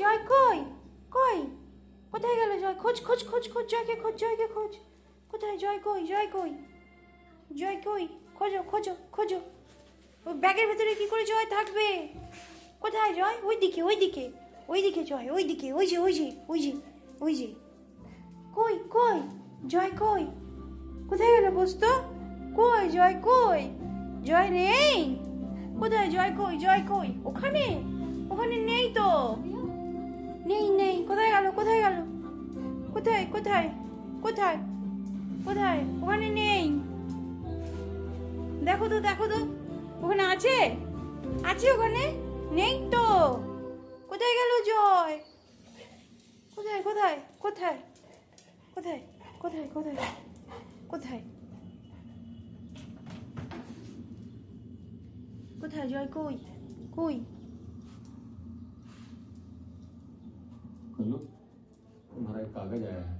জয় কই? কই? কোথায় গেল জয়? খোঁজ খোঁজ খোঁজ খোঁজ, জয়কে খোঁজ, জয়কে খোঁজ। কোথায় জয় কই? জয় কই? জয় কই? খোঁজো খোঁজো খোঁজো। ওই ব্যাগের ভেতরে কি করে জয় থাকবে? কোথায় জয়? ওইদিকে ওইদিকে ওইদিকে জয়, ওইদিকে, ওই যে ওই যে ওই যে ওই যে। কই কই? জয় কই? কোথায় গেল পোস্ত? কই জয় কই? জয় নেই? কোথায় জয় কই? জয় কই? ওখানে? ওখানে নেই তো। নেই নেই, কোথায় গেল? কোথায় গেল? কোথায় কোথায় কোথায় কোথায়? ওখানে নেই। দেখো তো দেখো তো, ওখানে আছে? আছে ওখানে? নেই তো। কোথায় গেল জয়? কোথায় কোথায় কোথায় কোথায় কোথায় কোথায় কোথায় কোথায় জয় কই? কই? हेलो, तुम्हारा एक कागज आया है।